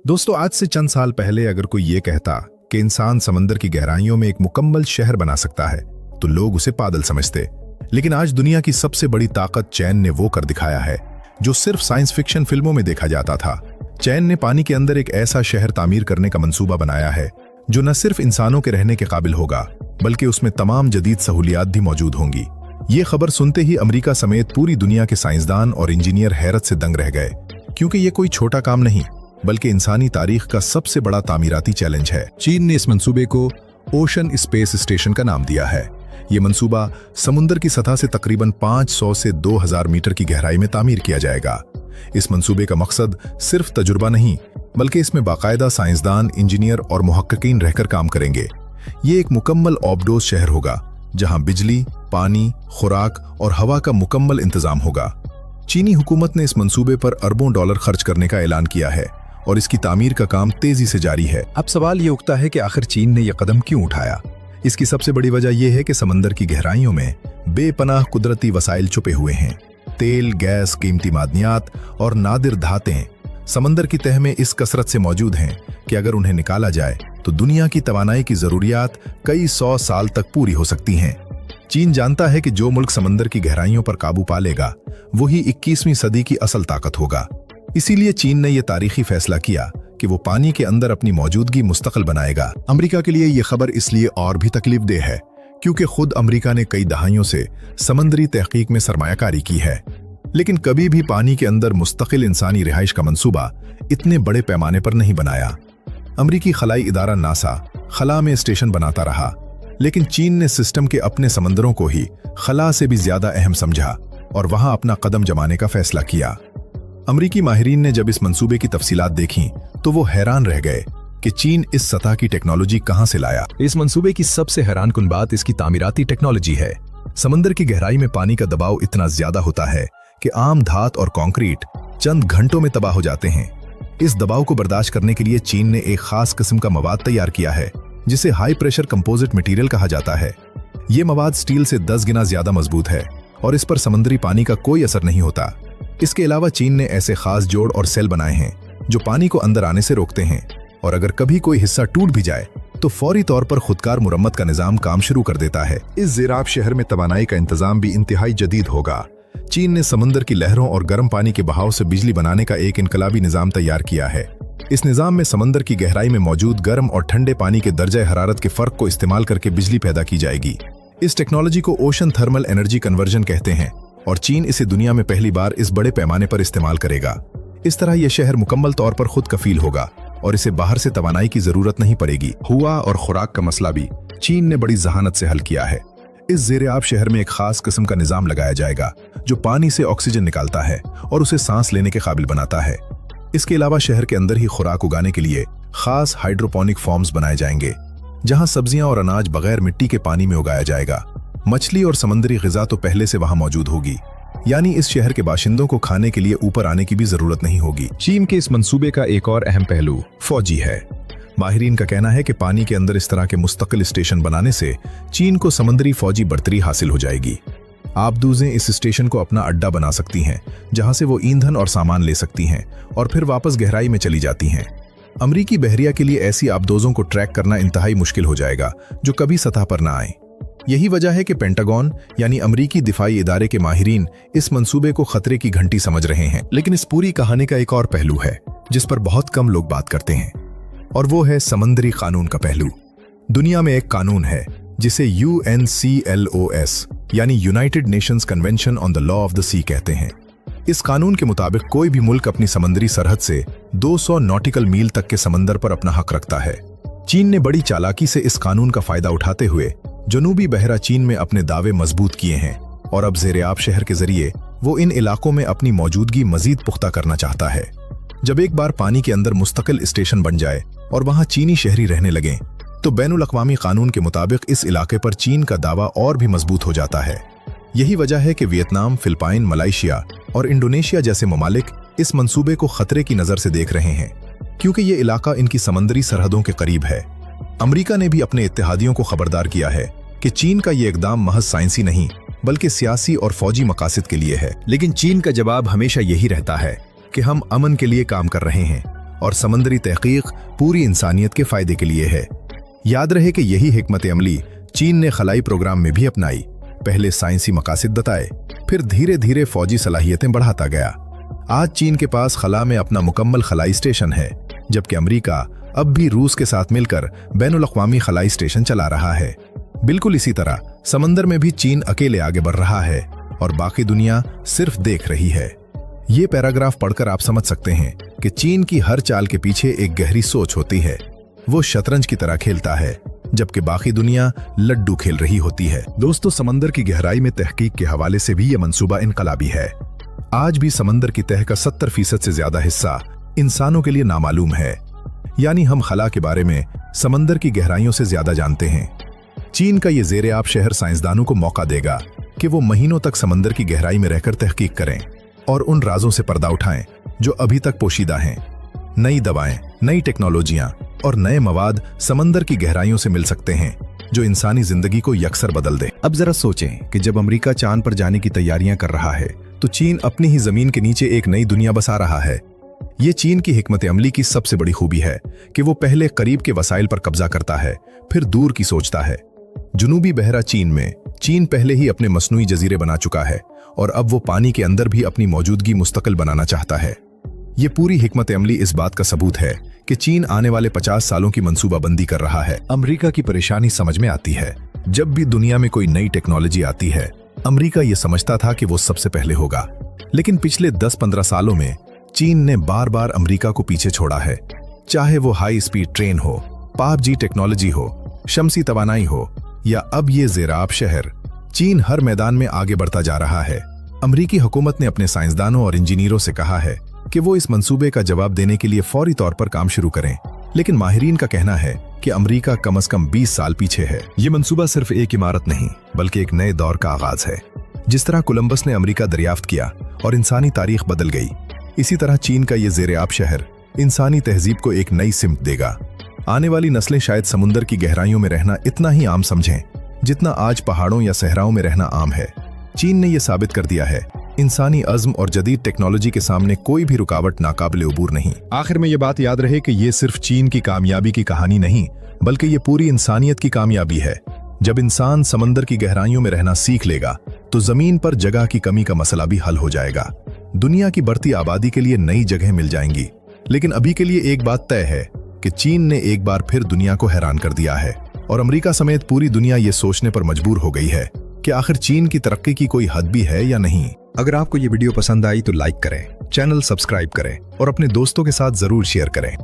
दोस्तों, आज से चंद साल पहले अगर कोई ये कहता कि इंसान समंदर की गहराइयों में एक मुकम्मल शहर बना सकता है तो लोग उसे पागल समझते। लेकिन आज दुनिया की सबसे बड़ी ताकत चैन ने वो कर दिखाया है जो सिर्फ साइंस फिक्शन फिल्मों में देखा जाता था। चैन ने पानी के अंदर एक ऐसा शहर तामीर करने का मंसूबा बनाया है जो न सिर्फ इंसानों के रहने के काबिल होगा बल्कि उसमें तमाम जदीद सहूलियात भी मौजूद होंगी। ये खबर सुनते ही अमेरिका समेत पूरी दुनिया के साइंसदान और इंजीनियर हैरत से दंग रह गए, क्योंकि ये कोई छोटा काम नहीं बल्कि इंसानी तारीख का सबसे बड़ा तामीराती चैलेंज है। चीन ने इस मंसूबे को ओशन स्पेस स्टेशन का नाम दिया है। ये मंसूबा समुद्र की सतह से तकरीबन 500 से 2000 मीटर की गहराई में तामीर किया जाएगा। इस मंसूबे का मकसद सिर्फ तजुर्बा नहीं बल्कि इसमें बाकायदा साइंसदान, इंजीनियर और मुहक्किकीन रहकर काम करेंगे। ये एक मुकम्मल ऑबडोज शहर होगा जहां बिजली, पानी, खुराक और हवा का मुकम्मल इंतजाम होगा। चीनी हुकूमत ने इस मंसूबे पर अरबों डॉलर खर्च करने का ऐलान किया है और इसकी तामीर का काम तेजी से जारी है। अब सवाल ये उठता है कि आखिर चीन ने यह कदम क्यों उठाया। इसकी सबसे बड़ी वजह यह है कि समंदर की गहराइयों में बेपनाह कुदरती वसाइल छुपे हुए हैं। तेल, गैस, कीमती मादनियात और नादिर धातें समंदर की तह में इस कसरत से मौजूद हैं कि अगर उन्हें निकाला जाए तो दुनिया की तवानाई की जरूरियात कई 100 साल तक पूरी हो सकती हैं। चीन जानता है कि जो मुल्क समंदर की गहराइयों पर काबू पा लेगा वही 21वीं सदी की असल ताकत होगा। इसीलिए चीन ने यह तारीखी फैसला किया कि वो पानी के अंदर अपनी मौजूदगी मुस्तकिल बनाएगा। अमेरिका के लिए यह खबर इसलिए और भी तकलीफदेह है क्योंकि खुद अमेरिका ने कई दहाइयों से समंदरी तहकीक में सरमायाकारी की है, लेकिन कभी भी पानी के अंदर मुस्तकिल इंसानी रिहाइश का मंसूबा इतने बड़े पैमाने पर नहीं बनाया। अमेरिकी खलाई इदारा नासा खला में स्टेशन बनाता रहा, लेकिन चीन ने सिस्टम के अपने समंदरों को ही खला से भी ज्यादा अहम समझा और वहां अपना कदम जमाने का फैसला किया। अमरीकी माहिरीन ने जब इस मंसूबे की तफसीलात देखी तो वो हैरान रह गए कि चीन इस सतह की टेक्नोलॉजी कहां से लाया। इस मंसूबे की सबसे हैरानकुन बात इसकी तामीराती टेक्नोलॉजी है। समंदर की गहराई में पानी का दबाव इतना ज्यादा होता है कि आम धात और कंक्रीट चंद घंटों में तबाह हो जाते हैं। इस दबाव को बर्दाश्त करने के लिए चीन ने एक खास किस्म का मवाद तैयार किया है जिसे हाई प्रेशर कंपोजिट मटेरियल कहा जाता है। ये मवाद स्टील से 10 गुना ज्यादा मजबूत है और इस पर समंदरी पानी का कोई असर नहीं होता। इसके अलावा चीन ने ऐसे खास जोड़ और सेल बनाए हैं जो पानी को अंदर आने से रोकते हैं और अगर कभी कोई हिस्सा टूट भी जाए तो फौरी तौर पर खुदकार मुरम्मत का निजाम काम शुरू कर देता है। इस ज़ेराब शहर में तवानाई का इंतजाम भी इंतहाई जदीद होगा। चीन ने समंदर की लहरों और गर्म पानी के बहाव से बिजली बनाने का एक इनकलाबी निजाम तैयार किया है। इस निजाम में समंदर की गहराई में मौजूद गर्म और ठंडे पानी के दर्जा हरारत के फर्क को इस्तेमाल करके बिजली पैदा की जाएगी। इस टेक्नोलॉजी को ओशन थर्मल एनर्जी कन्वर्जन कहते हैं और चीन इसे दुनिया में पहली बार इस बड़े पैमाने पर इस्तेमाल करेगा। इस तरह यह शहर मुकम्मल तौर पर खुद कफील होगा और इसे बाहर से तवानाई की जरूरत नहीं पड़ेगी। हुआ और खुराक का मसला भी चीन ने बड़ी जहानत से हल किया है। इस ज़ेरे-आब शहर में एक खास किस्म का निजाम लगाया जाएगा जो पानी से ऑक्सीजन निकालता है और उसे सांस लेने के काबिल बनाता है। इसके अलावा शहर के अंदर ही खुराक उगाने के लिए खास हाइड्रोपोनिक फॉर्म्स बनाए जाएंगे जहां सब्जियां और अनाज बगैर मिट्टी के पानी में उगाया जाएगा। मछली और समंदरी ग़िज़ा तो पहले से वहां मौजूद होगी, यानी इस शहर के बाशिंदों को खाने के लिए ऊपर आने की भी जरूरत नहीं होगी। चीन के इस मंसूबे का एक और अहम पहलू फौजी है। माहिरीन का कहना है कि पानी के अंदर इस तरह के मुस्तकिल स्टेशन बनाने से चीन को समंदरी फौजी बढ़तरी हासिल हो जाएगी। आबदूजें इस स्टेशन को अपना अड्डा बना सकती हैं जहां से वो ईंधन और सामान ले सकती हैं और फिर वापस गहराई में चली जाती हैं। अमरीकी बहरिया के लिए ऐसी आबदोजों को ट्रैक करना इंतहाई मुश्किल हो जाएगा जो कभी सतह पर ना आए। यही वजह है कि पेंटागन यानी अमरीकी दिफाई इदारे के माहिरीन इस मंसूबे को खतरे की घंटी समझ रहे हैं। लेकिन इस पूरी कहानी का एक और पहलू है जिस पर बहुत कम लोग बात करते हैं और वो है समंदरी कानून का पहलू। दुनिया में एक कानून है जिसे UNCLOS यानी United Nations convention on the law of the sea कहते हैं। इस कानून के मुताबिक कोई भी मुल्क अपनी समंदरी सरहद से 200 नॉटिकल मील तक के समंदर पर अपना हक रखता है। चीन ने बड़ी चालाकी से इस कानून का फायदा उठाते हुए जनूबी बहरा चीन में अपने दावे मजबूत किए हैं और अब ज़ेरे-आब शहर के जरिए वो इन इलाकों में अपनी मौजूदगी मजीद पुख्ता करना चाहता है। जब एक बार पानी के अंदर मुस्तकिल स्टेशन बन जाए और वहां चीनी शहरी रहने लगें तो बैनुल अक़वामी कानून के मुताबिक इस इलाके पर चीन का दावा और भी मजबूत हो जाता है। यही वजह है कि वियतनाम, फिलिपाइन, मलेशिया और इंडोनेशिया जैसे ममालिक इस मंसूबे को खतरे की नजर से देख रहे हैं क्योंकि ये इलाका इनकी समंदरी सरहदों के करीब है। अमेरिका ने भी अपने इत्तेहादियों को खबरदार किया है कि चीन का ये इकदाम महज साइंसी नहीं बल्कि सियासी और फौजी मकासद के लिए है। लेकिन चीन का जवाब हमेशा यही रहता है कि हम अमन के लिए काम कर रहे हैं और समंदरी तहकीक पूरी इंसानियत के फायदे के लिए है। याद रहे कि यही हिकमत अमली चीन ने खलाई प्रोग्राम में भी अपनाई। पहले साइंसी मकासद बताए, फिर धीरे धीरे फौजी सलाहियतें बढ़ाता गया। आज चीन के पास खला में अपना मुकम्मल खलाई स्टेशन है, जबकि अमेरिका अब भी रूस के साथ मिलकर बैनुल-अक़वामी खलाई स्टेशन चला रहा है। बिल्कुल इसी तरह समंदर में भी चीन अकेले आगे बढ़ रहा है और बाकी दुनिया सिर्फ देख रही है। ये पैराग्राफ पढ़कर आप समझ सकते हैं कि चीन की हर चाल के पीछे एक गहरी सोच होती है। वो शतरंज की तरह खेलता है, जबकि बाकी दुनिया लड्डू खेल रही होती है। दोस्तों, समंदर की गहराई में तहकीक के हवाले से भी ये मंसूबा इनकलाबी है। आज भी समंदर की तह का 70% से ज्यादा हिस्सा इंसानों के लिए नामालूम है, यानी हम खला के बारे में समंदर की गहराइयों से ज्यादा जानते हैं। चीन का ये ज़ेर-ए-आब शहर साइंसदानों को मौका देगा कि वो महीनों तक समंदर की गहराई में रहकर तहकीक करें और उन राजों से पर्दा उठाएं जो अभी तक पोशीदा हैं। नई दवाएं, नई टेक्नोलॉजियां और नए मवाद समंदर की गहराइयों से मिल सकते हैं जो इंसानी जिंदगी को यकसर बदल दे। अब जरा सोचें कि जब अमेरिका चांद पर जाने की तैयारियां कर रहा है तो चीन अपनी ही जमीन के नीचे एक नई दुनिया बसा रहा है। ये चीन की हिकमत अमली की सबसे बड़ी खूबी है कि वो पहले करीब के वसाइल पर कब्जा करता है, फिर दूर की सोचता है। जुनूबी बहरा चीन में चीन पहले ही अपने मसनूई जजीरे बना चुका है और अब वो पानी के अंदर भी अपनी मौजूदगी मुस्तकिल बनाना चाहता है। ये पूरी हिकमत अमली इस बात का सबूत है कि चीन आने वाले 50 सालों की मंसूबाबंदी कर रहा है। अमेरिका की परेशानी समझ में आती है। जब भी दुनिया में कोई नई टेक्नोलॉजी आती है, अमेरिका ये समझता था कि वो सबसे पहले होगा, लेकिन पिछले 10-15 सालों में चीन ने बार बार अमेरिका को पीछे छोड़ा है। चाहे वो हाई स्पीड ट्रेन हो, 5G टेक्नोलॉजी हो, शमसी तवानाई हो या अब ये ज़ेर-ए-आब शहर, चीन हर मैदान में आगे बढ़ता जा रहा है। अमेरिकी हुकूमत ने अपने साइंसदानों और इंजीनियरों से कहा है कि वो इस मंसूबे का जवाब देने के लिए फौरी तौर पर काम शुरू करें, लेकिन माहिरीन का कहना है कि अमेरिका कम से कम 20 साल पीछे है। ये मंसूबा सिर्फ एक इमारत नहीं, बल्कि एक नए दौर का आगाज है। जिस तरह कोलंबस ने अमेरिका दरियाफ्त किया और इंसानी तारीख बदल गई, इसी तरह चीन का ये ज़ेर-ए-आब शहर इंसानी तहजीब को एक नई सिमत देगा। आने वाली नस्लें शायद समुंदर की गहराइयों में रहना इतना ही आम समझें जितना आज पहाड़ों या सहराओं में रहना आम है। चीन ने यह साबित कर दिया है, इंसानी अज़्म और जदीद टेक्नोलॉजी के सामने कोई भी रुकावट नाकाबिले अबूर नहीं। आखिर में ये बात याद रहे कि ये सिर्फ चीन की कामयाबी की कहानी नहीं, बल्कि ये पूरी इंसानियत की कामयाबी है। जब इंसान समंदर की गहराइयों में रहना सीख लेगा तो जमीन पर जगह की कमी का मसला भी हल हो जाएगा। दुनिया की बढ़ती आबादी के लिए नई जगह मिल जाएंगी। लेकिन अभी के लिए एक बात तय है कि चीन ने एक बार फिर दुनिया को हैरान कर दिया है और अमेरिका समेत पूरी दुनिया ये सोचने पर मजबूर हो गई है कि आखिर चीन की तरक्की की कोई हद भी है या नहीं। अगर आपको ये वीडियो पसंद आई तो लाइक करें, चैनल सब्सक्राइब करें और अपने दोस्तों के साथ जरूर शेयर करें।